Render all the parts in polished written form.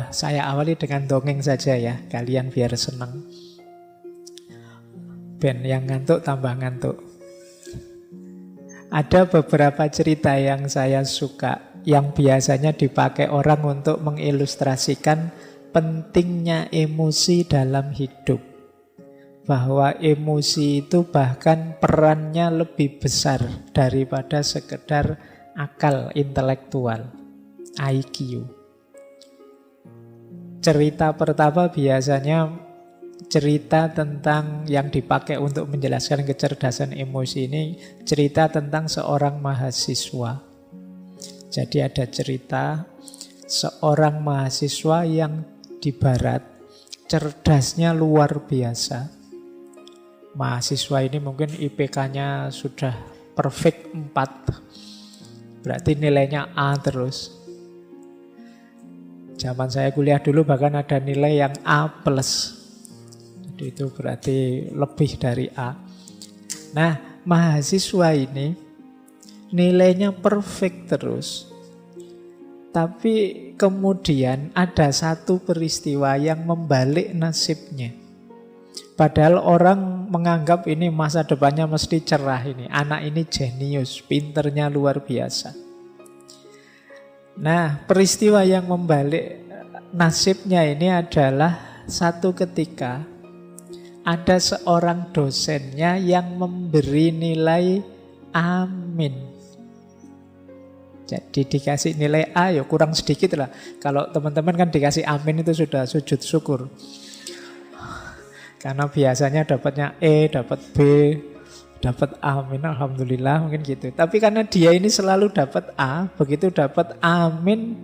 Saya awali dengan dongeng saja ya, kalian biar senang. Ben yang ngantuk tambah ngantuk. Ada beberapa cerita yang saya suka, yang biasanya dipakai orang untuk mengilustrasikan pentingnya emosi dalam hidup. Bahwa emosi itu bahkan perannya lebih besar daripada sekedar akal intelektual, IQ. Cerita pertama biasanya cerita tentang yang dipakai untuk menjelaskan kecerdasan emosi ini, cerita tentang seorang mahasiswa. Jadi ada cerita seorang mahasiswa yang di barat cerdasnya luar biasa. Mahasiswa ini mungkin IPK-nya sudah perfect 4. Berarti nilainya A terus. Zaman saya kuliah dulu bahkan ada nilai yang A+. Jadi itu berarti lebih dari A. Nah, mahasiswa ini nilainya perfect terus. Tapi kemudian ada satu peristiwa yang membalik nasibnya. Padahal orang menganggap ini masa depannya mesti cerah ini. Anak ini jenius, pinternya luar biasa. Nah, peristiwa yang membalik nasibnya ini adalah satu ketika ada seorang dosennya yang memberi nilai amin. Jadi dikasih nilai A ya kurang sedikit lah. Kalau teman-teman kan dikasih amin itu sudah sujud syukur. Karena biasanya dapatnya E, dapat B, dapat amin, alhamdulillah mungkin gitu. Tapi karena dia ini selalu dapat A, begitu dapat amin,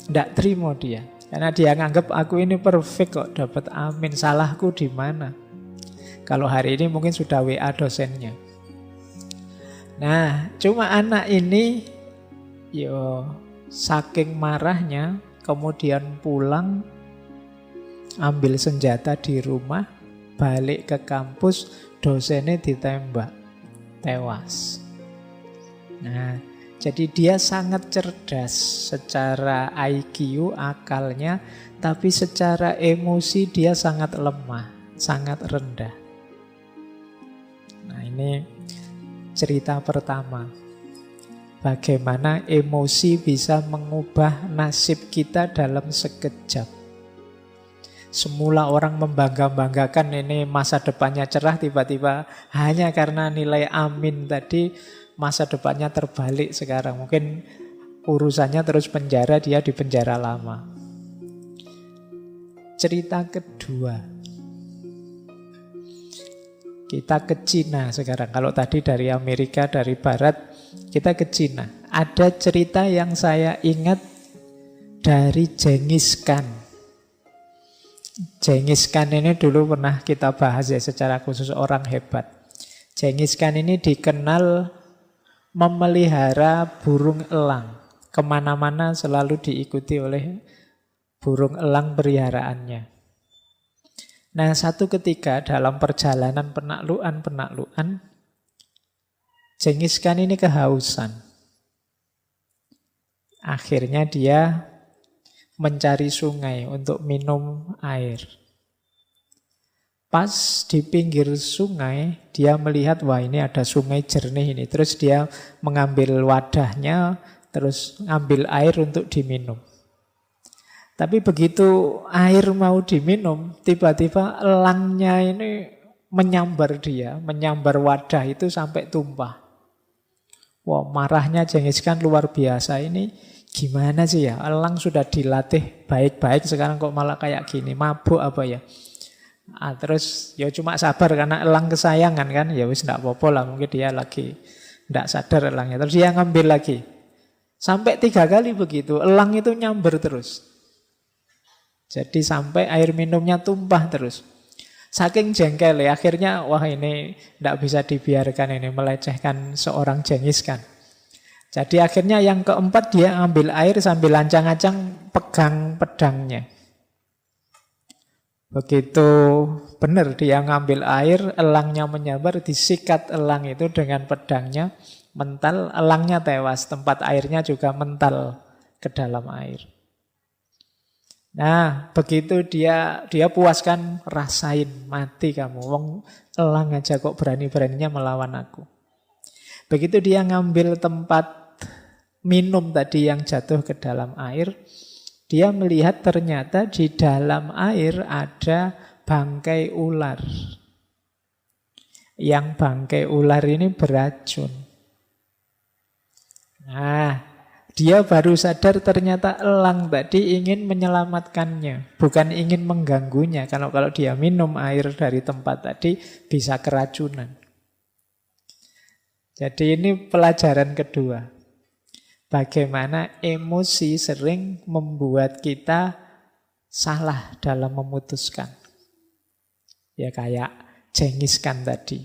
tidak terima dia. Karena dia nganggap aku ini perfect kok, dapat amin, salahku di mana? Kalau hari ini mungkin sudah WA dosennya. Nah, cuma anak ini, yo saking marahnya, kemudian pulang, ambil senjata di rumah, balik ke kampus, dosennya ditembak, tewas. Nah, jadi dia sangat cerdas secara IQ, akalnya, tapi secara emosi dia sangat lemah, sangat rendah. Nah, ini cerita pertama. Bagaimana emosi bisa mengubah nasib kita dalam sekejap. Semula orang membangga-banggakan ini masa depannya cerah, tiba-tiba hanya karena nilai amin tadi masa depannya terbalik sekarang. Mungkin urusannya terus penjara, dia di penjara lama. Cerita kedua. Kita ke Cina sekarang. Kalau tadi dari Amerika, dari Barat, kita ke Cina. Ada cerita yang saya ingat dari Genghis Khan. Genghis Khan ini dulu pernah kita bahas ya secara khusus, orang hebat. Genghis Khan ini dikenal memelihara burung elang. Kemana-mana selalu diikuti oleh burung elang peliharaannya. Nah, satu ketika dalam perjalanan penaklukan, Genghis Khan ini kehausan. Akhirnya dia mencari sungai untuk minum air. Pas di pinggir sungai, dia melihat, wah ini ada sungai jernih ini. Terus dia mengambil wadahnya, terus ngambil air untuk diminum. Tapi begitu air mau diminum, tiba-tiba elangnya ini menyambar dia, menyambar wadah itu sampai tumpah. Wah, marahnya Genghis Khan luar biasa ini. Gimana sih ya, elang sudah dilatih baik-baik, sekarang kok malah kayak gini, mabuk apa ya? Terus ya cuma sabar karena elang kesayangan kan, ya wis ndak apa-apa lah, mungkin dia lagi ndak sadar elangnya. Terus dia ngambil lagi. Sampai 3 kali begitu, elang itu nyamber terus. Jadi sampai air minumnya tumpah terus. Saking jengkel, akhirnya wah ini ndak bisa dibiarkan, ini melecehkan seorang Genghis Khan. Jadi akhirnya yang keempat dia ambil air sambil ancang-ancang pegang pedangnya. Begitu benar dia ngambil air, elangnya menyambar, disikat elang itu dengan pedangnya, mental, elangnya tewas, tempat airnya juga mental ke dalam air. Nah, begitu dia puaskan, rasain, mati kamu. Wong elang aja kok berani-beraninya melawan aku. Begitu dia ngambil tempat minum tadi yang jatuh ke dalam air, dia melihat ternyata di dalam air ada bangkai ular. Yang bangkai ular ini beracun. Nah, dia baru sadar ternyata elang tadi ingin menyelamatkannya, bukan ingin mengganggunya. Kalau dia minum air dari tempat tadi bisa keracunan. Jadi ini pelajaran kedua. Bagaimana emosi sering membuat kita salah dalam memutuskan. Ya kayak Genghis Khan tadi.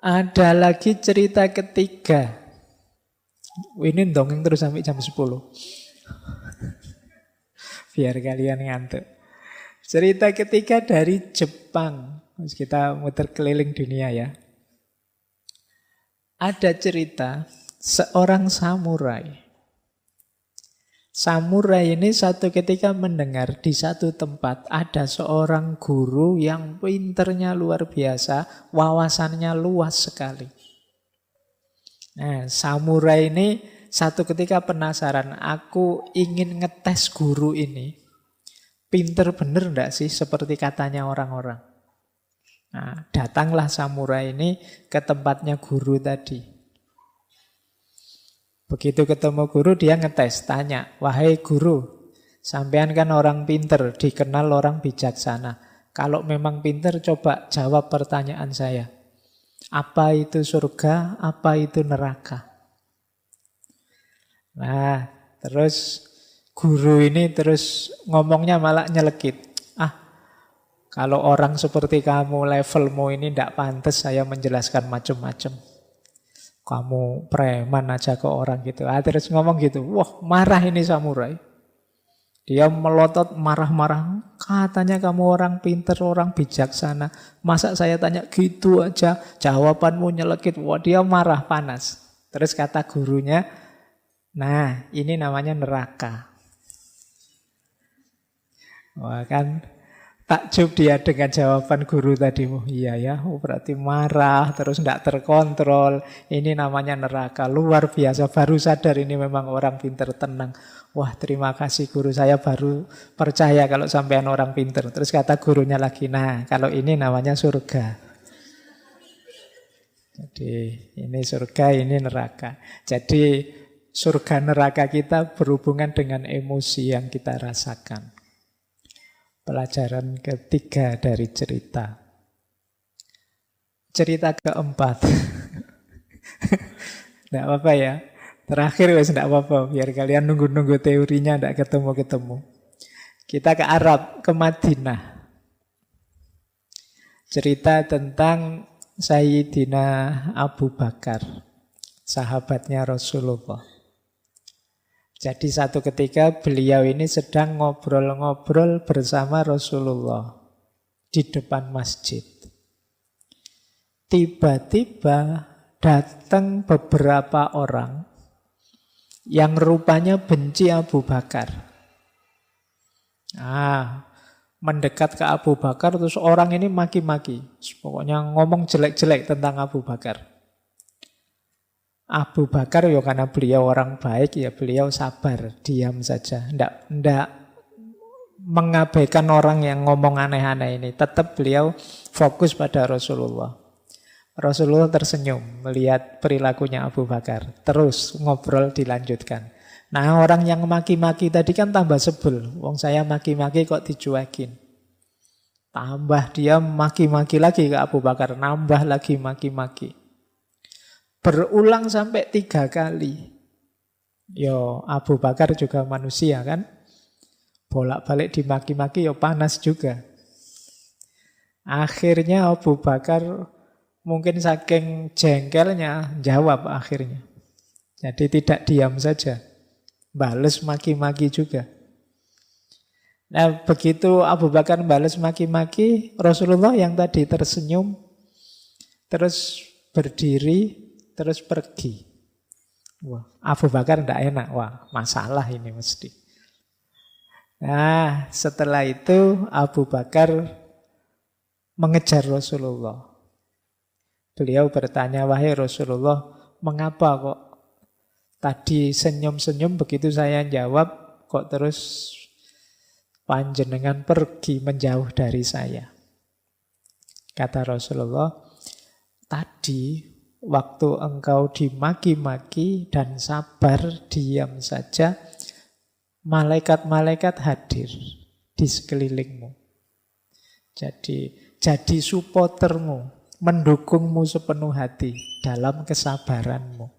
Ada lagi cerita ketiga. Ini dongeng terus sampai jam 10. Biar kalian ngantuk. Cerita ketiga dari Jepang. Kita muter keliling dunia ya. Ada cerita seorang samurai. Samurai ini satu ketika mendengar di satu tempat ada seorang guru yang pinternya luar biasa, wawasannya luas sekali. Nah, samurai ini satu ketika penasaran, aku ingin ngetes guru ini. Pinter bener enggak sih seperti katanya orang-orang? Nah, datanglah samurai ini ke tempatnya guru tadi. Begitu ketemu guru, dia ngetes, tanya, wahai guru, sampean kan orang pinter, dikenal orang bijaksana. Kalau memang pinter, coba jawab pertanyaan saya. Apa itu surga, apa itu neraka? Nah, terus guru ini terus ngomongnya malah nyelekit. Kalau orang seperti kamu, levelmu ini tidak pantas saya menjelaskan macam-macam. Kamu preman aja ke orang gitu. Terus ngomong gitu. Wah, marah ini samurai. Dia melotot marah-marah. Katanya kamu orang pinter, orang bijaksana. Masa saya tanya gitu aja, jawabanmu nyelekit. Wah, dia marah, panas. Terus kata gurunya, nah ini namanya neraka. Wah kan, takjub dia dengan jawaban guru tadi. Iya ya, berarti marah, terus tidak terkontrol. Ini namanya neraka, luar biasa. Baru sadar ini memang orang pinter, tenang. Wah, terima kasih guru, saya baru percaya kalau sampean orang pinter. Terus kata gurunya lagi, nah kalau ini namanya surga. Jadi ini surga, ini neraka. Jadi surga neraka kita berhubungan dengan emosi yang kita rasakan. Pelajaran ketiga dari cerita. Cerita keempat. Tidak apa-apa ya. Terakhir wes tidak apa-apa. Biar kalian nunggu-nunggu teorinya tidak ketemu-ketemu. Kita ke Arab, ke Madinah. Cerita tentang Sayyidina Abu Bakar, sahabatnya Rasulullah. Jadi satu ketika beliau ini sedang ngobrol-ngobrol bersama Rasulullah di depan masjid. Tiba-tiba datang beberapa orang yang rupanya benci Abu Bakar. Mendekat ke Abu Bakar, terus orang ini maki-maki. Pokoknya ngomong jelek-jelek tentang Abu Bakar. Abu Bakar ya karena beliau orang baik, ya beliau sabar, diam saja. Tidak mengabaikan orang yang ngomong aneh-aneh ini. Tetap beliau fokus pada Rasulullah. Rasulullah tersenyum melihat perilakunya Abu Bakar. Terus ngobrol dilanjutkan. Nah, orang yang maki-maki tadi kan tambah sebel. Wong saya maki-maki kok dicuekin. Tambah dia maki-maki lagi ke Abu Bakar. Nambah lagi maki-maki. Berulang sampai 3 kali. Yo, Abu Bakar juga manusia kan. Bolak-balik dimaki-maki yo panas juga. Akhirnya Abu Bakar mungkin saking jengkelnya jawab akhirnya. Jadi tidak diam saja. Bales maki-maki juga. Nah, begitu Abu Bakar bales maki-maki, Rasulullah yang tadi tersenyum terus berdiri, terus pergi. Wah, Abu Bakar tidak enak. Wah, masalah ini mesti. Nah, setelah itu Abu Bakar mengejar Rasulullah. Beliau bertanya, wahai Rasulullah, mengapa kok tadi senyum-senyum begitu saya jawab, kok terus panjenengan pergi menjauh dari saya? Kata Rasulullah, tadi waktu engkau dimaki-maki dan sabar diam saja, malaikat-malaikat hadir di sekelilingmu. Jadi supportermu, mendukungmu sepenuh hati dalam kesabaranmu.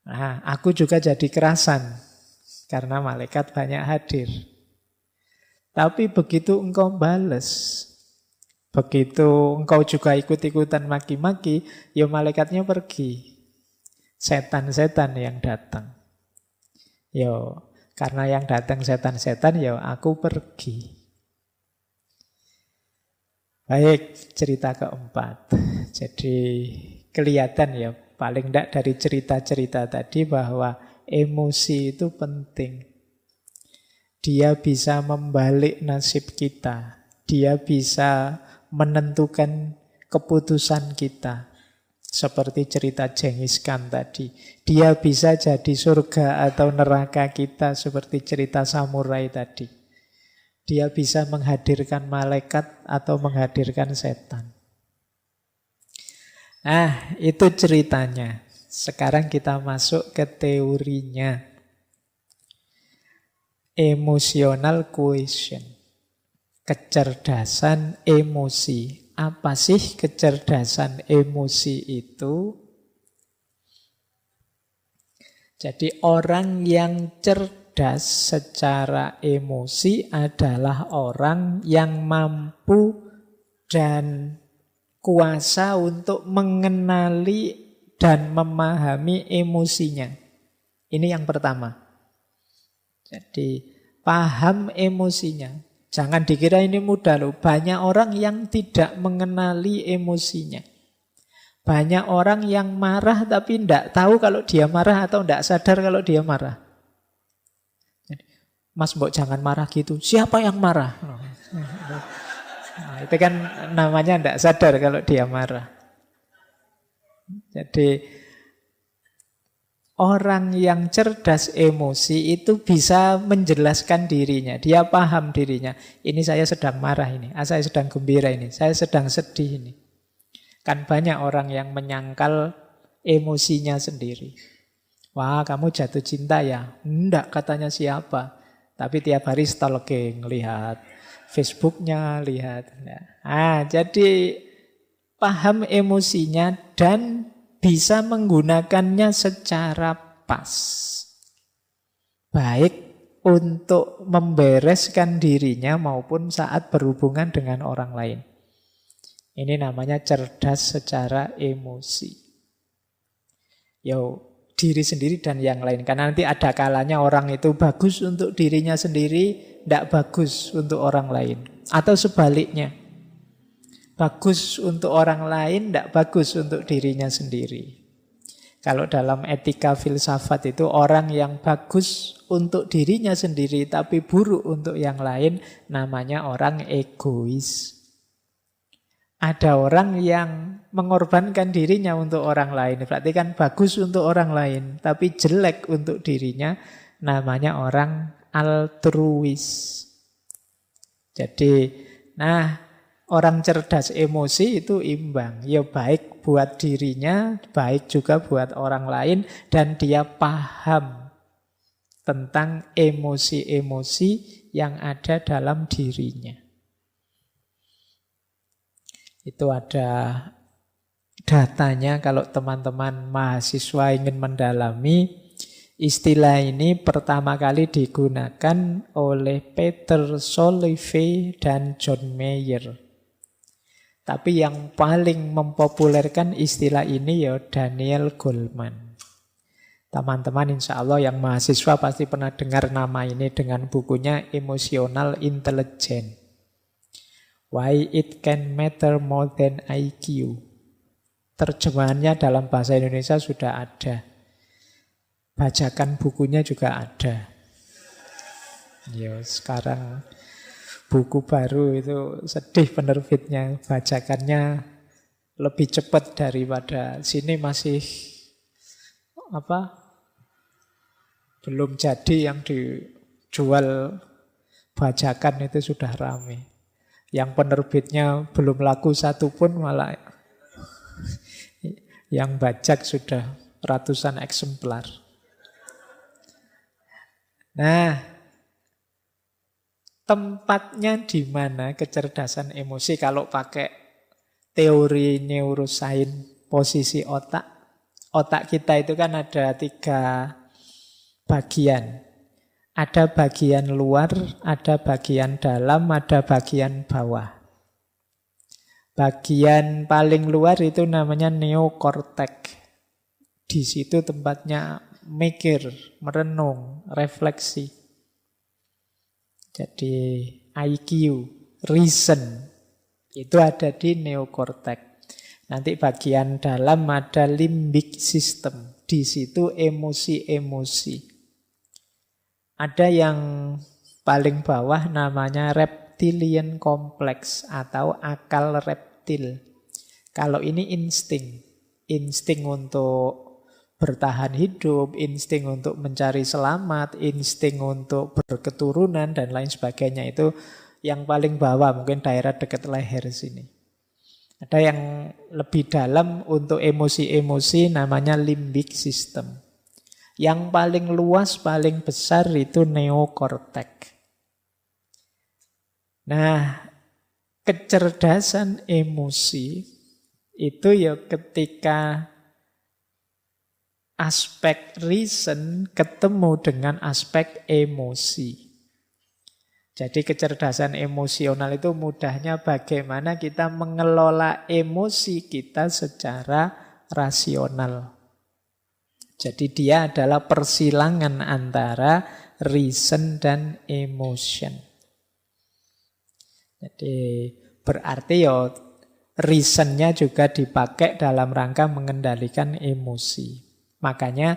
Nah, aku juga jadi kerasan karena malaikat banyak hadir. Tapi begitu engkau bales, begitu engkau juga ikut-ikutan maki-maki, ya malaikatnya pergi. Setan-setan yang datang. Yo, karena yang datang setan-setan, ya aku pergi. Baik, cerita keempat. Jadi kelihatan ya, paling tidak dari cerita-cerita tadi bahwa emosi itu penting. Dia bisa membalik nasib kita. Dia bisa menentukan keputusan kita. Seperti cerita Genghis Khan tadi. Dia bisa jadi surga atau neraka kita seperti cerita samurai tadi. Dia bisa menghadirkan malaikat atau menghadirkan setan. Nah, itu ceritanya. Sekarang kita masuk ke teorinya. Emotional quotient. Kecerdasan emosi. Apa sih kecerdasan emosi itu? Jadi orang yang cerdas secara emosi adalah orang yang mampu dan kuasa untuk mengenali dan memahami emosinya. Ini yang pertama. Jadi paham emosinya. Jangan dikira ini mudah loh. Banyak orang yang tidak mengenali emosinya. Banyak orang yang marah tapi tidak tahu kalau dia marah atau tidak sadar kalau dia marah. Mas, mbok jangan marah gitu. Siapa yang marah? Nah, itu kan namanya tidak sadar kalau dia marah. Jadi orang yang cerdas emosi itu bisa menjelaskan dirinya. Dia paham dirinya. Ini saya sedang marah ini. Saya sedang gembira ini. Saya sedang sedih ini. Kan banyak orang yang menyangkal emosinya sendiri. Wah, kamu jatuh cinta ya? Enggak, katanya siapa. Tapi tiap hari stalking, lihat Facebooknya, lihat. Jadi paham emosinya dan bisa menggunakannya secara pas. Baik untuk membereskan dirinya maupun saat berhubungan dengan orang lain. Ini namanya cerdas secara emosi. Diri sendiri dan yang lain. Karena nanti ada kalanya orang itu bagus untuk dirinya sendiri, tidak bagus untuk orang lain. Atau sebaliknya. Bagus untuk orang lain, tidak bagus untuk dirinya sendiri. Kalau dalam etika filsafat itu orang yang bagus untuk dirinya sendiri tapi buruk untuk yang lain namanya orang egois. Ada orang yang mengorbankan dirinya untuk orang lain. Berarti kan bagus untuk orang lain tapi jelek untuk dirinya namanya orang altruis. Jadi, orang cerdas emosi itu imbang. Ya baik buat dirinya, baik juga buat orang lain. Dan dia paham tentang emosi-emosi yang ada dalam dirinya. Itu ada datanya kalau teman-teman mahasiswa ingin mendalami. Istilah ini pertama kali digunakan oleh Peter Salovey dan John Mayer. Tapi yang paling mempopulerkan istilah ini ya Daniel Goleman. Teman-teman insya Allah yang mahasiswa pasti pernah dengar nama ini dengan bukunya Emotional Intelligence. Why it can matter more than IQ. Terjemahannya dalam bahasa Indonesia sudah ada. Bajakan bukunya juga ada. Ya, sekarang buku baru itu sedih penerbitnya, bajakannya lebih cepat daripada sini masih apa? Belum jadi yang dijual bajakan itu sudah rame. Yang penerbitnya belum laku satu pun malah yang bajak sudah ratusan eksemplar. Nah, tempatnya di mana kecerdasan emosi kalau pakai teori neuroscience posisi otak. Otak kita itu kan ada 3 bagian. Ada bagian luar, ada bagian dalam, ada bagian bawah. Bagian paling luar itu namanya neokortek. Di situ tempatnya mikir, merenung, refleksi. Jadi IQ, reason, itu ada di neokortek. Nanti bagian dalam ada limbic system. Di situ emosi-emosi. Ada yang paling bawah namanya reptilian complex atau akal reptil. Kalau ini insting. Insting untuk bertahan hidup, insting untuk mencari selamat, insting untuk berketurunan, dan lain sebagainya. Itu yang paling bawah, mungkin daerah dekat leher sini. Ada yang lebih dalam untuk emosi-emosi namanya limbic system. Yang paling luas, paling besar itu neokortek. Nah, kecerdasan emosi itu ya ketika aspek reason ketemu dengan aspek emosi. Jadi kecerdasan emosional itu mudahnya bagaimana kita mengelola emosi kita secara rasional. Jadi dia adalah persilangan antara reason dan emotion. Jadi berarti ya reasonnya juga dipakai dalam rangka mengendalikan emosi. Makanya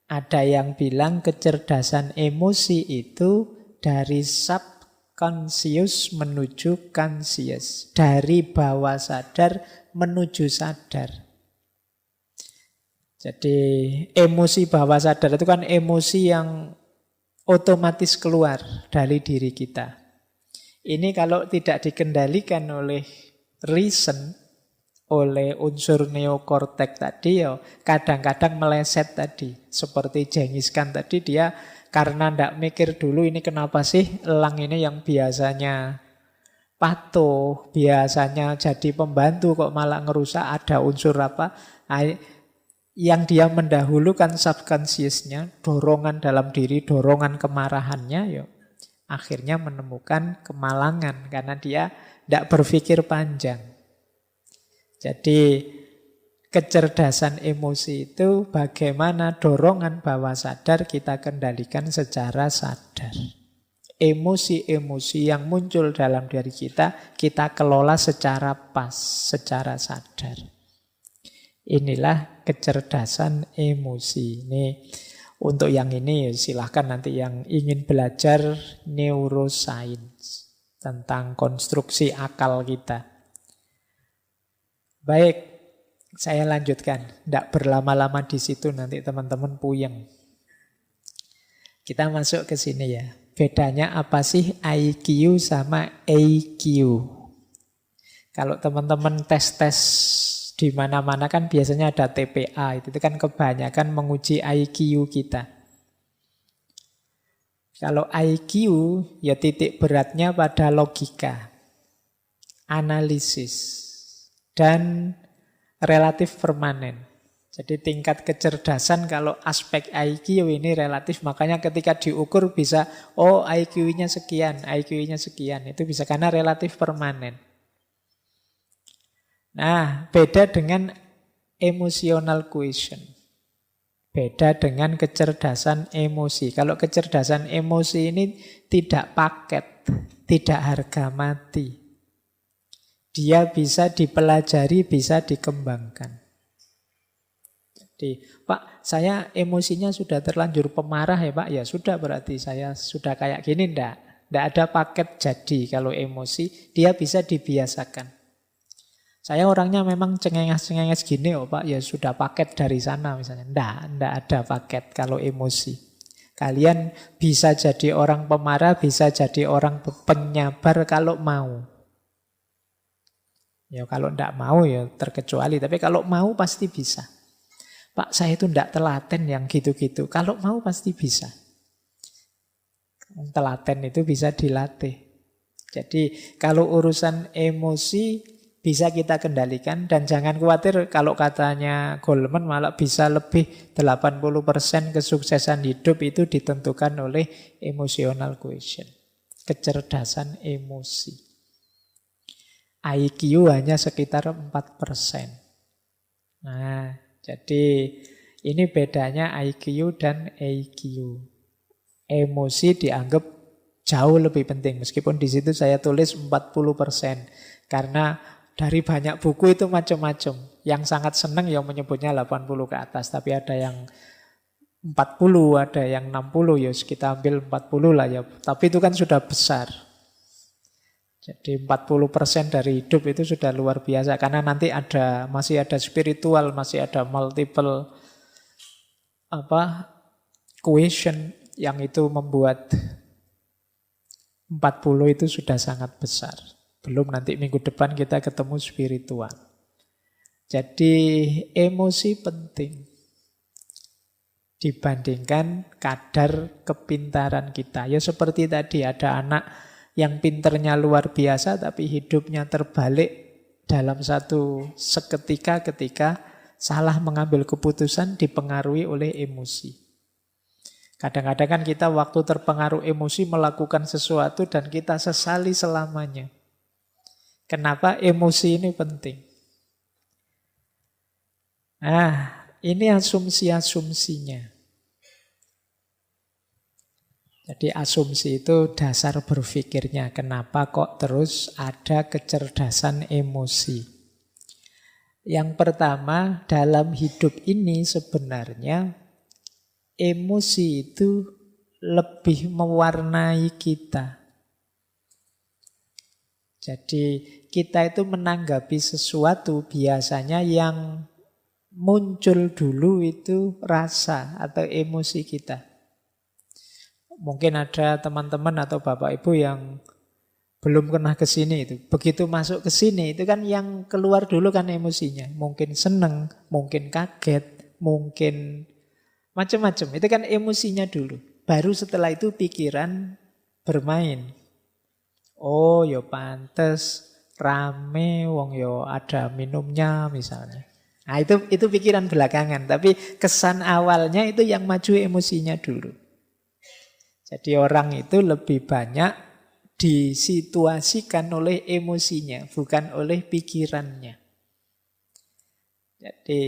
ada yang bilang kecerdasan emosi itu dari subconscious menuju conscious. Dari bawah sadar menuju sadar. Jadi emosi bawah sadar itu kan emosi yang otomatis keluar dari diri kita. Ini kalau tidak dikendalikan oleh reason, oleh unsur neokortek tadi, ya kadang-kadang meleset tadi. Seperti Genghis Khan tadi, dia karena tidak mikir dulu ini kenapa sih elang ini yang biasanya patuh, biasanya jadi pembantu kok malah ngerusak, ada unsur apa? Yang dia mendahulukan subconsciousnya, dorongan dalam diri, dorongan kemarahannya, ya akhirnya menemukan kemalangan karena dia tidak berpikir panjang. Jadi kecerdasan emosi itu bagaimana dorongan bawah sadar kita kendalikan secara sadar. Emosi-emosi yang muncul dalam diri kita kelola secara pas, secara sadar. Inilah kecerdasan emosi. Ini untuk yang ini silahkan nanti yang ingin belajar neuroscience tentang konstruksi akal kita. Baik, saya lanjutkan. Tidak berlama-lama di situ nanti teman-teman puyeng. Kita masuk ke sini ya. Bedanya apa sih IQ sama EQ? Kalau teman-teman tes-tes di mana-mana kan biasanya ada TPA, itu kan kebanyakan menguji IQ kita. Kalau IQ ya titik beratnya pada logika, analisis, dan relatif permanen. Jadi tingkat kecerdasan kalau aspek IQ ini relatif, makanya ketika diukur bisa, oh IQ-nya sekian, IQ-nya sekian, itu bisa karena relatif permanen. Nah, beda dengan emotional quotient. Beda dengan kecerdasan emosi. Kalau kecerdasan emosi ini tidak paket, tidak harga mati. Dia bisa dipelajari, bisa dikembangkan. Pak, saya emosinya sudah terlanjur pemarah ya Pak. Ya sudah, berarti saya sudah kayak gini. Ndak ada paket jadi kalau emosi. Dia bisa dibiasakan. Saya orangnya memang cengenges-cengenges gini oh Pak. Ya sudah paket dari sana misalnya. Ndak ada paket kalau emosi. Kalian bisa jadi orang pemarah, bisa jadi orang penyabar kalau mau. Ya kalau ndak mau ya terkecuali. Tapi kalau mau pasti bisa. Pak, saya itu ndak telaten yang gitu-gitu. Kalau mau pasti bisa. Telaten itu bisa dilatih. Jadi kalau urusan emosi bisa kita kendalikan. Dan jangan khawatir kalau katanya Goleman malah bisa lebih 80% kesuksesan hidup itu ditentukan oleh emotional quotient. Kecerdasan emosi. IQ hanya sekitar 4%. Nah, jadi ini bedanya IQ dan EQ. Emosi dianggap jauh lebih penting. Meskipun di situ saya tulis 40%. Karena dari banyak buku itu macam-macam. Yang sangat senang yang menyebutnya 80 ke atas. Tapi ada yang 40, ada yang 60. Ya kita ambil 40 lah ya. Tapi itu kan sudah besar. Jadi 40% dari hidup itu sudah luar biasa. Karena nanti masih ada spiritual, masih ada multiple quotient yang itu membuat 40 itu sudah sangat besar. Belum nanti minggu depan kita ketemu spiritual. Jadi emosi penting dibandingkan kadar kepintaran kita. Ya seperti tadi ada anak yang pinternya luar biasa tapi hidupnya terbalik dalam satu seketika ketika salah mengambil keputusan dipengaruhi oleh emosi. Kadang-kadang kan kita waktu terpengaruh emosi melakukan sesuatu dan kita sesali selamanya. Kenapa emosi ini penting? Nah, ini asumsi-asumsinya. Jadi asumsi itu dasar berpikirnya. Kenapa kok terus ada kecerdasan emosi? Yang pertama, dalam hidup ini sebenarnya emosi itu lebih mewarnai kita. Jadi kita itu menanggapi sesuatu biasanya yang muncul dulu itu rasa atau emosi kita. Mungkin ada teman-teman atau bapak ibu yang belum pernah ke sini itu. Begitu masuk ke sini itu kan yang keluar dulu kan emosinya. Mungkin seneng, mungkin kaget, mungkin macam-macam. Itu kan emosinya dulu. Baru setelah itu pikiran bermain. Oh, yo pantes rame wong yo ada minumnya misalnya. Nah, itu pikiran belakangan, tapi kesan awalnya itu yang maju emosinya dulu. Jadi orang itu lebih banyak disituasikan oleh emosinya, bukan oleh pikirannya. Jadi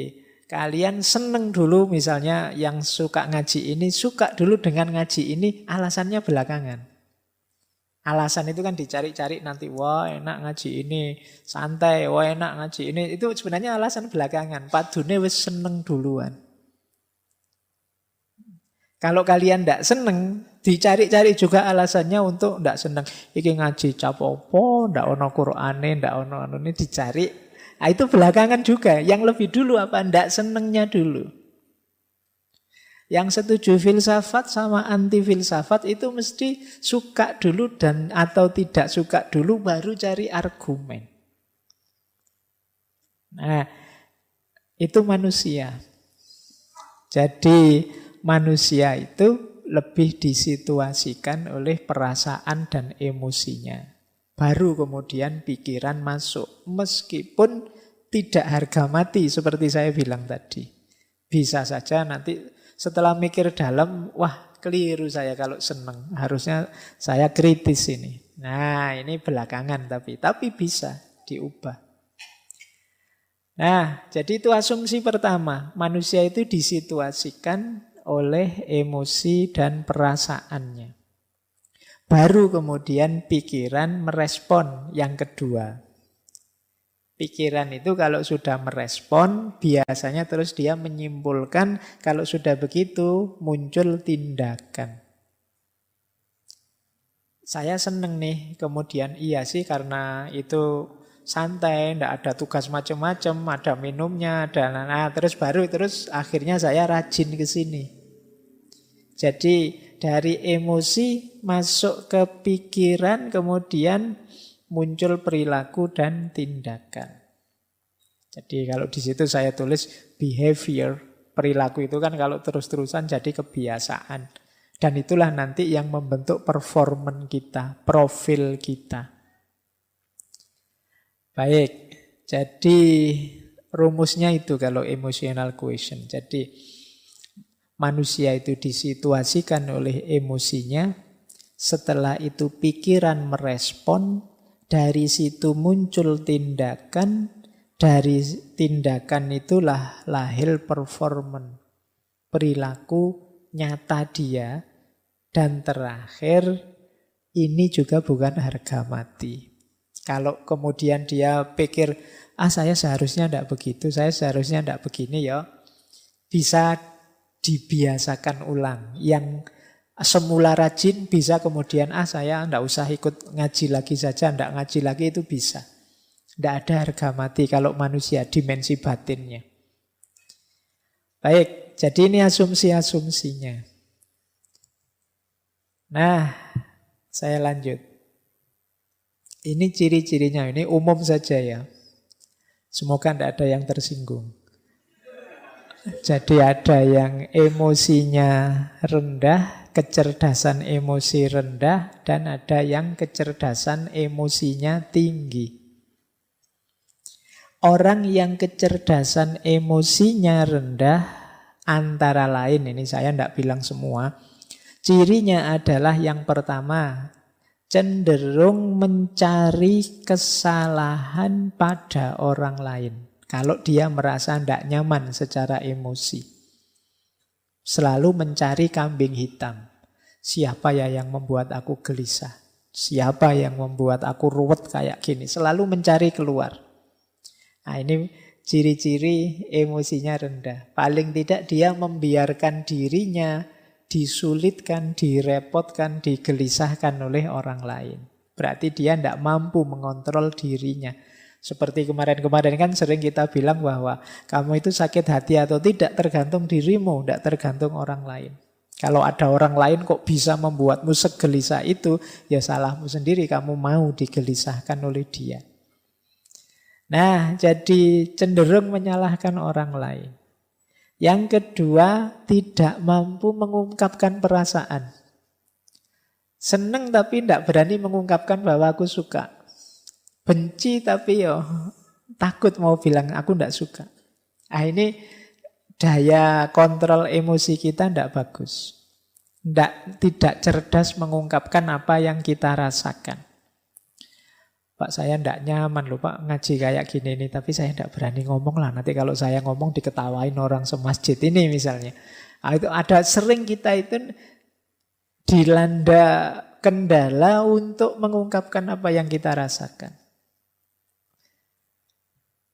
kalian seneng dulu misalnya yang suka ngaji ini, suka dulu dengan ngaji ini, alasannya belakangan. Alasan itu kan dicari-cari nanti, wah enak ngaji ini, santai, wah enak ngaji ini. Itu sebenarnya alasan belakangan, padune wis seneng duluan. Kalau kalian tidak seneng, dicari-cari juga alasannya untuk tidak seneng. Iki ngaji capopo, tidak ono Qur'ane, tidak ono ini dicari. Nah, itu belakangan juga. Yang lebih dulu apa? Tidak senengnya dulu. Yang setuju filsafat sama anti filsafat itu mesti suka dulu dan atau tidak suka dulu baru cari argumen. Nah, itu manusia. Jadi manusia itu lebih disituasikan oleh perasaan dan emosinya. Baru kemudian pikiran masuk. Meskipun tidak harga mati seperti saya bilang tadi. Bisa saja nanti setelah mikir dalam, wah keliru saya kalau seneng. Harusnya saya kritis ini. Nah ini belakangan tapi bisa diubah. Nah jadi itu asumsi pertama. Manusia itu disituasikan oleh emosi dan perasaannya. Baru kemudian pikiran merespon yang kedua. Pikiran itu kalau sudah merespon, biasanya terus dia menyimpulkan, kalau sudah begitu muncul tindakan. Saya seneng nih, kemudian iya sih karena itu santai, ndak ada tugas macam-macam, ada minumnya, ada terus akhirnya saya rajin ke sini. Jadi dari emosi masuk ke pikiran, kemudian muncul perilaku dan tindakan. Jadi kalau di situ saya tulis behavior, perilaku itu kan kalau terus-terusan jadi kebiasaan. Dan itulah nanti yang membentuk performan kita, profil kita. Baik, jadi rumusnya itu kalau emotional quotient. Jadi manusia itu disituasikan oleh emosinya, setelah itu pikiran merespon, dari situ muncul tindakan, dari tindakan itulah lahir performan, perilaku nyata dia, dan terakhir ini juga bukan harga mati. Kalau kemudian dia pikir, saya seharusnya tidak begitu, saya seharusnya tidak begini ya, bisa dibiasakan ulang. Yang semula rajin bisa kemudian, saya tidak usah ikut ngaji lagi saja, tidak ngaji lagi, itu bisa. Tidak ada harga mati kalau manusia, dimensi batinnya. Baik, jadi ini asumsi-asumsinya. Nah, saya lanjut. Ini ciri-cirinya, ini umum saja ya. Semoga tidak ada yang tersinggung. Jadi ada yang emosinya rendah, kecerdasan emosi rendah, dan ada yang kecerdasan emosinya tinggi. Orang yang kecerdasan emosinya rendah, antara lain, ini saya tidak bilang semua, cirinya adalah yang pertama, cenderung mencari kesalahan pada orang lain. Kalau dia merasa tidak nyaman secara emosi. Selalu mencari kambing hitam. Siapa ya yang membuat aku gelisah? Siapa yang membuat aku ruwet kayak gini? Selalu mencari keluar. Nah, ini ciri-ciri emosinya rendah. Paling tidak dia membiarkan dirinya disulitkan, direpotkan, digelisahkan oleh orang lain. Berarti dia tidak mampu mengontrol dirinya. Seperti kemarin-kemarin kan sering kita bilang bahwa kamu itu sakit hati atau tidak tergantung dirimu, tidak tergantung orang lain. Kalau ada orang lain kok bisa membuatmu segelisah itu, ya salahmu sendiri, kamu mau digelisahkan oleh dia. Nah, jadi cenderung menyalahkan orang lain. Yang kedua, tidak mampu mengungkapkan perasaan. Seneng tapi tidak berani mengungkapkan bahwa aku suka. Benci tapi takut mau bilang aku tidak suka. Ini daya kontrol emosi kita tidak bagus. Tidak cerdas mengungkapkan apa yang kita rasakan. Pak, saya tidak nyaman loh Pak ngaji kayak gini nih, tapi saya tidak berani ngomong lah. Nanti kalau saya ngomong diketawain orang semasjid ini misalnya. Itu ada sering kita itu dilanda kendala untuk mengungkapkan apa yang kita rasakan.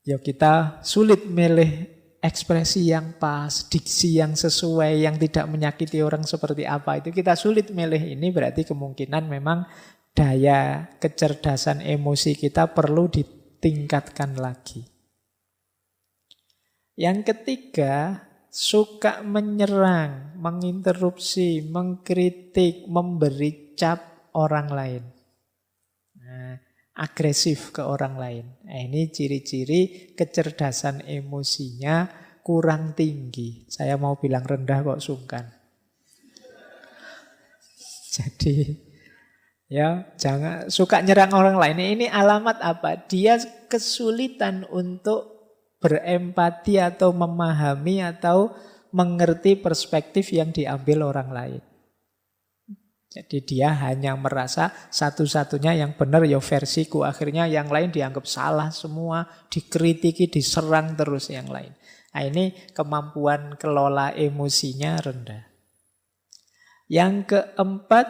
Ya kita sulit milih ekspresi yang pas, diksi yang sesuai, yang tidak menyakiti orang seperti apa. Itu kita sulit milih, ini berarti kemungkinan memang daya kecerdasan emosi kita perlu ditingkatkan lagi. Yang ketiga, suka menyerang, menginterupsi, mengkritik, memberi cap orang lain. Agresif ke orang lain. Ini ciri-ciri kecerdasan emosinya kurang tinggi. Saya mau bilang rendah kok sungkan. Jadi ya, jangan suka nyerang orang lain. Ini alamat apa? Dia kesulitan untuk berempati atau memahami atau mengerti perspektif yang diambil orang lain. Jadi dia hanya merasa satu-satunya yang benar ya versiku. Akhirnya yang lain dianggap salah semua, dikritiki, diserang terus yang lain. Nah, ini kemampuan kelola emosinya rendah. Yang keempat,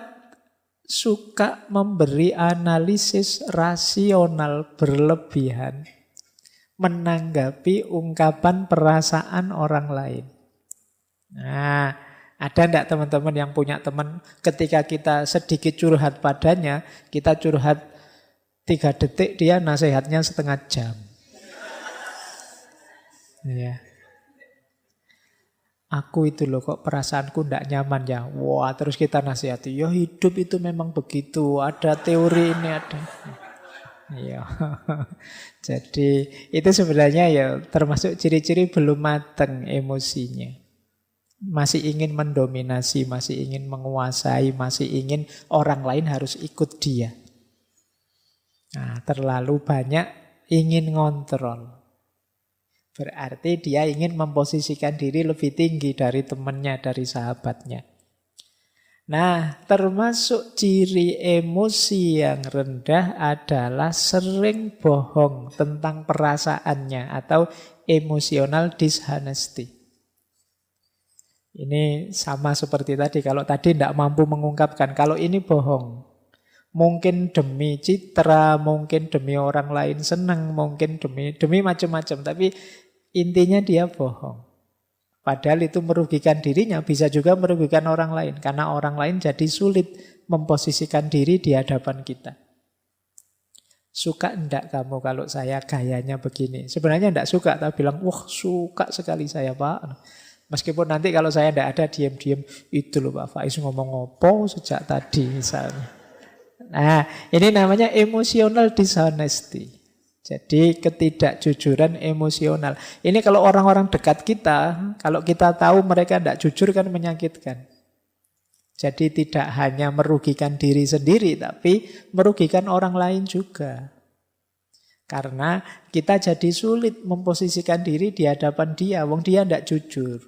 suka memberi analisis rasional berlebihan. menanggapi ungkapan perasaan orang lain. Nah, ada enggak teman-teman yang punya teman ketika kita sedikit curhat padanya, kita curhat 3 detik, dia nasihatnya setengah jam. Ya. Aku itu loh kok perasaanku ndak nyaman ya. Wah, terus kita nasihati, ya hidup itu memang begitu, ada teori ini ada. Iya. Jadi itu sebenarnya ya termasuk ciri-ciri belum matang emosinya. Masih ingin mendominasi, masih ingin menguasai, masih ingin orang lain harus ikut dia. Nah, terlalu banyak ingin ngontrol. Berarti dia ingin memposisikan diri lebih tinggi dari temannya, dari sahabatnya. Nah, termasuk ciri emosi yang rendah adalah sering bohong tentang perasaannya atau emotional dishonesty. Ini sama seperti tadi, kalau tadi tidak mampu mengungkapkan, kalau ini bohong. Mungkin demi citra, mungkin demi orang lain senang, mungkin demi macam-macam, tapi intinya dia bohong. Padahal itu merugikan dirinya, bisa juga merugikan orang lain. Karena orang lain jadi sulit memposisikan diri di hadapan kita. Suka enggak kamu kalau saya gayanya begini? Sebenarnya enggak suka, tapi bilang, wah suka sekali saya Pak. Meskipun nanti kalau saya enggak ada, diam-diam, itu loh Pak Faiz ngomong apa sejak tadi misalnya. Nah, ini namanya emotional dishonesty. Jadi ketidakjujuran emosional. Ini kalau orang-orang dekat kita, kalau kita tahu mereka tidak jujur kan menyakitkan. Jadi tidak hanya merugikan diri sendiri, tapi merugikan orang lain juga. Karena kita jadi sulit memposisikan diri di hadapan dia, wong dia tidak jujur.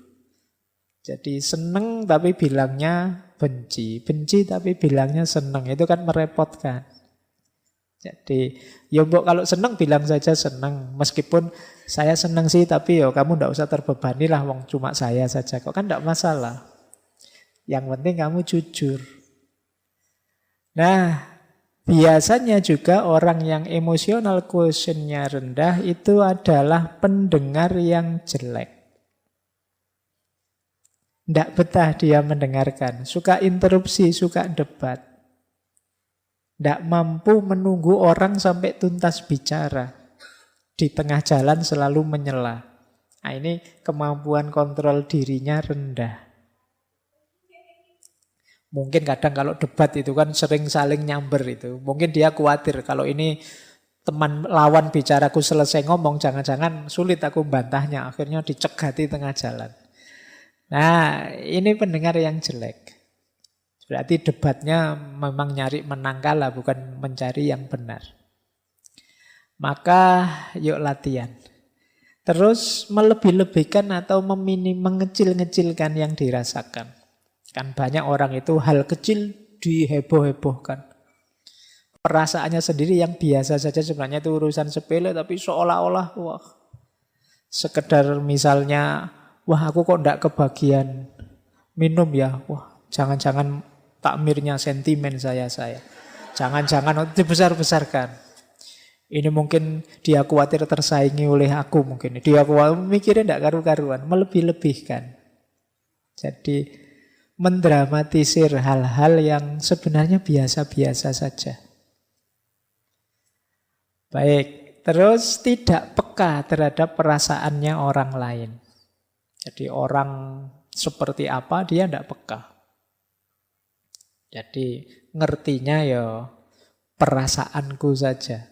Jadi seneng tapi bilangnya benci, benci tapi bilangnya seneng, itu kan merepotkan. Jadi, ya mbok kalau seneng bilang saja seneng. Meskipun saya seneng sih, tapi ya kamu ndak usah terbebani lah, wong cuma saya saja. Kok kan ndak masalah. Yang penting kamu jujur. Nah, biasanya juga orang yang emotional quotient-nya rendah itu adalah pendengar yang jelek. Ndak betah dia mendengarkan, suka interupsi, suka debat. Tidak mampu menunggu orang sampai tuntas bicara. Di tengah jalan selalu menyela. Nah, ini kemampuan kontrol dirinya rendah. Mungkin kadang kalau debat itu kan sering saling nyamber itu. Mungkin dia khawatir kalau ini teman lawan bicaraku selesai ngomong, jangan-jangan sulit aku bantahnya. Akhirnya dicegati tengah jalan. Nah, ini pendengar yang jelek. Berarti debatnya memang nyari menang kalah, bukan mencari yang benar. Maka yuk latihan. Terus melebih-lebihkan atau mengecil-ngecilkan yang dirasakan. Kan banyak orang itu hal kecil diheboh-hebohkan. Perasaannya sendiri yang biasa saja sebenarnya itu urusan sepele, tapi seolah-olah wah, sekedar misalnya, wah aku kok enggak kebagian minum ya, wah jangan-jangan takmirnya sentimen saya. Jangan-jangan dibesar-besarkan. Ini mungkin dia khawatir tersaingi oleh aku mungkin. Dia khawatir mikirnya tidak karu-karuan, melebih-lebihkan. Jadi mendramatisir hal-hal yang sebenarnya biasa-biasa saja. Baik, terus tidak peka terhadap perasaannya orang lain. Jadi orang seperti apa dia tidak peka. Jadi ngertinya ya perasaanku saja.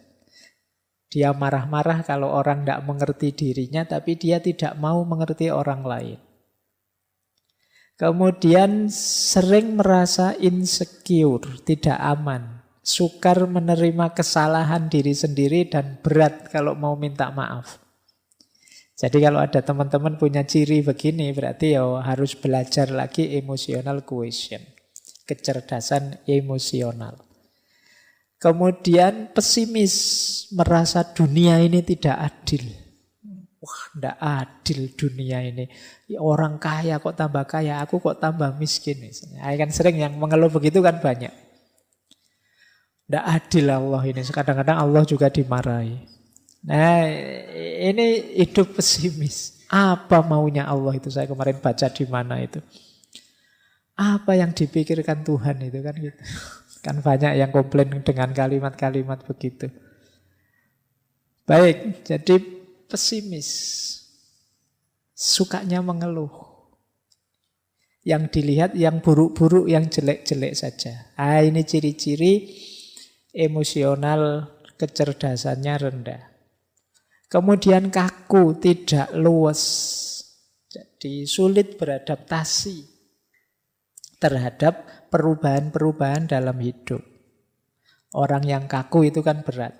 Dia marah-marah kalau orang tidak mengerti dirinya, tapi dia tidak mau mengerti orang lain. Kemudian sering merasa insecure, tidak aman. Sukar menerima kesalahan diri sendiri dan berat kalau mau minta maaf. Jadi kalau ada teman-teman punya ciri begini, berarti ya harus belajar lagi emotional quotient. Kecerdasan emosional. Kemudian pesimis, merasa dunia ini tidak adil. Wah, tidak adil dunia ini. Ya, orang kaya kok tambah kaya, aku kok tambah miskin. Kan sering yang mengeluh begitu kan banyak. Tidak adil Allah ini. Kadang-kadang Allah juga dimarahi. Nah, ini hidup pesimis. Apa maunya Allah itu? Saya kemarin baca di mana itu. Apa yang dipikirkan Tuhan itu kan gitu. Kan banyak yang komplain dengan kalimat-kalimat begitu. Baik, jadi pesimis. Sukanya mengeluh. Yang dilihat yang buruk-buruk, yang jelek-jelek saja. Ini ciri-ciri emosional kecerdasannya rendah. Kemudian kaku, tidak luwes. Jadi sulit beradaptasi terhadap perubahan-perubahan dalam hidup. Orang yang kaku itu kan berat,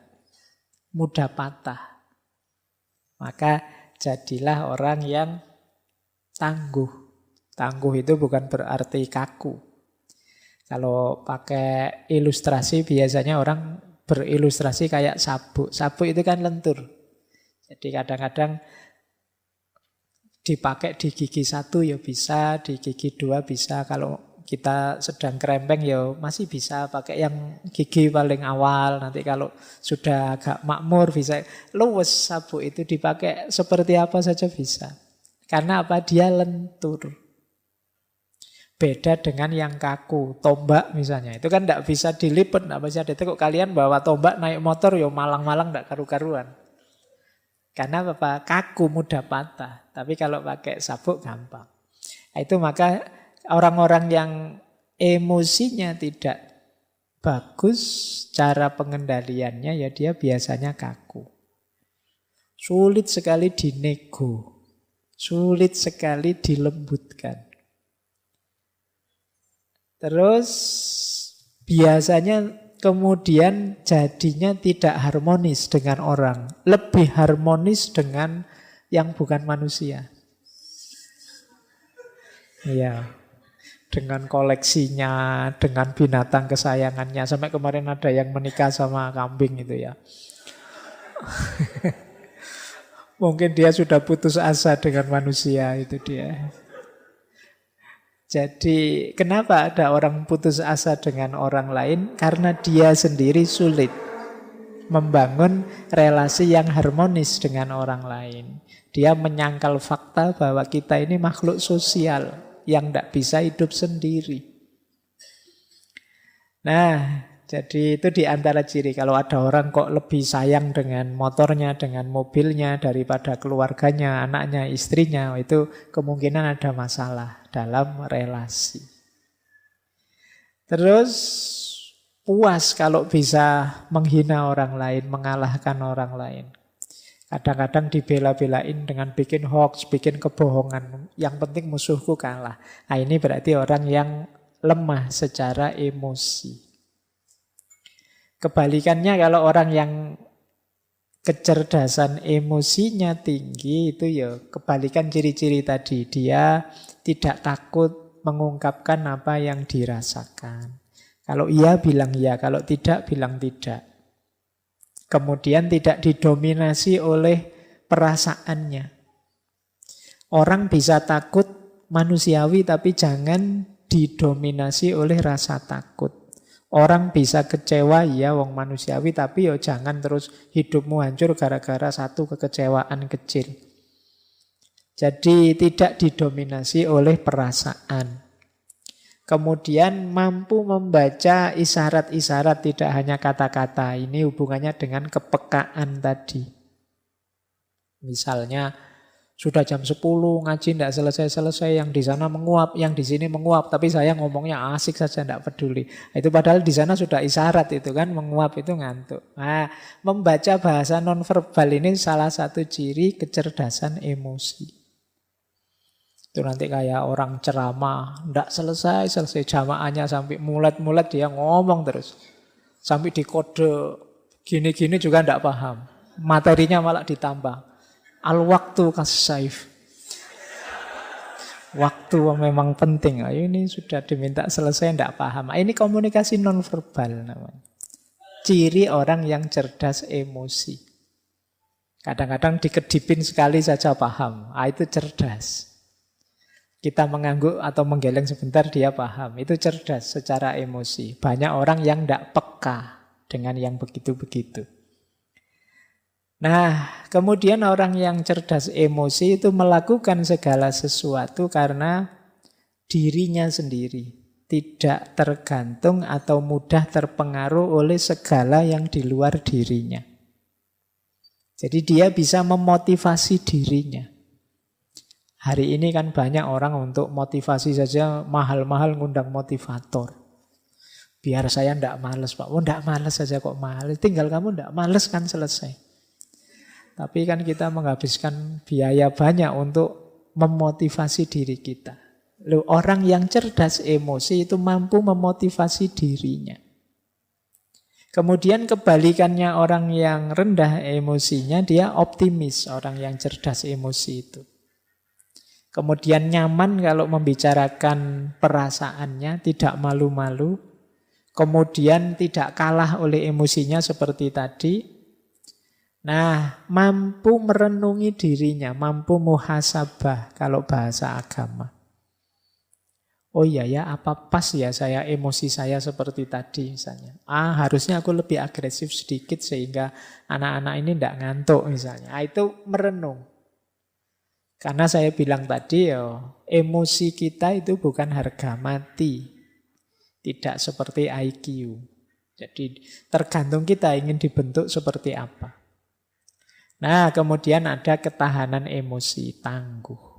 mudah patah. Maka jadilah orang yang tangguh. Tangguh itu bukan berarti kaku. Kalau pakai ilustrasi biasanya orang berilustrasi kayak sabuk. Sabuk itu kan lentur. Jadi kadang-kadang dipakai di gigi 1 ya bisa, di gigi 2 bisa. Kalau kita sedang kerempeng ya masih bisa pakai yang gigi paling awal. Nanti kalau sudah agak makmur bisa. Luwes sabuk itu dipakai seperti apa saja bisa. Karena apa? Dia lentur. Beda dengan yang kaku, tombak misalnya. Itu kan tidak bisa dilipat, tidak bisa ditekuk. Kalian bawa tombak naik motor, ya malang-malang tidak karu-karuan. Karena apa? Kaku, mudah patah. Tapi kalau pakai sabuk gampang. Itu maka orang-orang yang emosinya tidak bagus, cara pengendaliannya ya dia biasanya kaku. Sulit sekali dinego. Sulit sekali dilembutkan. Terus biasanya kemudian jadinya tidak harmonis dengan orang. Lebih harmonis dengan yang bukan manusia. Iya. Dengan koleksinya, dengan binatang kesayangannya. Sampai kemarin ada yang menikah sama kambing itu ya. Mungkin dia sudah putus asa dengan manusia, itu dia. Jadi kenapa ada orang putus asa dengan orang lain? Karena dia sendiri sulit membangun relasi yang harmonis dengan orang lain. Dia menyangkal fakta bahwa kita ini makhluk sosial yang tidak bisa hidup sendiri. Nah, jadi itu di antara ciri. Kalau ada orang kok lebih sayang dengan motornya, dengan mobilnya daripada keluarganya, anaknya, istrinya, itu kemungkinan ada masalah dalam relasi. Terus puas kalau bisa menghina orang lain, mengalahkan orang lain. Kadang-kadang dibela-belain dengan bikin hoax, bikin kebohongan. Yang penting musuhku kalah. Nah, ini berarti orang yang lemah secara emosi. Kebalikannya kalau orang yang kecerdasan emosinya tinggi, itu ya kebalikan ciri-ciri tadi. Dia tidak takut mengungkapkan apa yang dirasakan. Kalau iya bilang iya, kalau tidak bilang tidak. Kemudian tidak didominasi oleh perasaannya. Orang bisa takut manusiawi tapi jangan didominasi oleh rasa takut. Orang bisa kecewa, ya wong manusiawi, tapi ya jangan terus hidupmu hancur gara-gara satu kekecewaan kecil. Jadi tidak didominasi oleh perasaan. Kemudian mampu membaca isyarat-isyarat, tidak hanya kata-kata. Ini hubungannya dengan kepekaan tadi. Misalnya sudah jam 10 ngaji tidak selesai-selesai, yang di sana menguap, yang di sini menguap, tapi saya ngomongnya asik saja, tidak peduli. Itu padahal di sana sudah isyarat itu kan, menguap itu ngantuk. Nah, membaca bahasa nonverbal ini salah satu ciri kecerdasan emosi. Itu nanti kayak orang ceramah, tidak selesai jamaahnya sampai mulet-mulet dia ngomong terus. Sampai dikode gini-gini juga tidak paham. Materinya malah ditambah. Al-waktu kas-saif. Waktu memang penting. Ini sudah diminta selesai, tidak paham. Ini komunikasi nonverbal namanya. Ciri orang yang cerdas emosi. Kadang-kadang dikedipin sekali saja paham. Itu cerdas. Kita mengangguk atau menggeleng sebentar dia paham. Itu cerdas secara emosi. Banyak orang yang tidak peka dengan yang begitu-begitu. Nah, kemudian orang yang cerdas emosi itu melakukan segala sesuatu karena dirinya sendiri. Tidak tergantung atau mudah terpengaruh oleh segala yang di luar dirinya. Jadi dia bisa memotivasi dirinya. Hari ini kan banyak orang untuk motivasi saja mahal-mahal ngundang motivator. Biar saya ndak males Pak. Oh ndak males saja kok males. Tinggal kamu ndak males kan selesai. Tapi kan kita menghabiskan biaya banyak untuk memotivasi diri kita. Loh, orang yang cerdas emosi itu mampu memotivasi dirinya. Kemudian kebalikannya orang yang rendah emosinya, dia optimis, orang yang cerdas emosi itu. Kemudian nyaman kalau membicarakan perasaannya, tidak malu-malu. Kemudian tidak kalah oleh emosinya seperti tadi. Nah, mampu merenungi dirinya, mampu muhasabah kalau bahasa agama. Oh iya ya, apa pas ya saya emosi saya seperti tadi misalnya. Harusnya aku lebih agresif sedikit sehingga anak-anak ini tidak ngantuk misalnya. Itu merenung. Karena saya bilang tadi ya, emosi kita itu bukan harga mati. Tidak seperti IQ. Jadi tergantung kita ingin dibentuk seperti apa. Nah, kemudian ada ketahanan emosi, tangguh.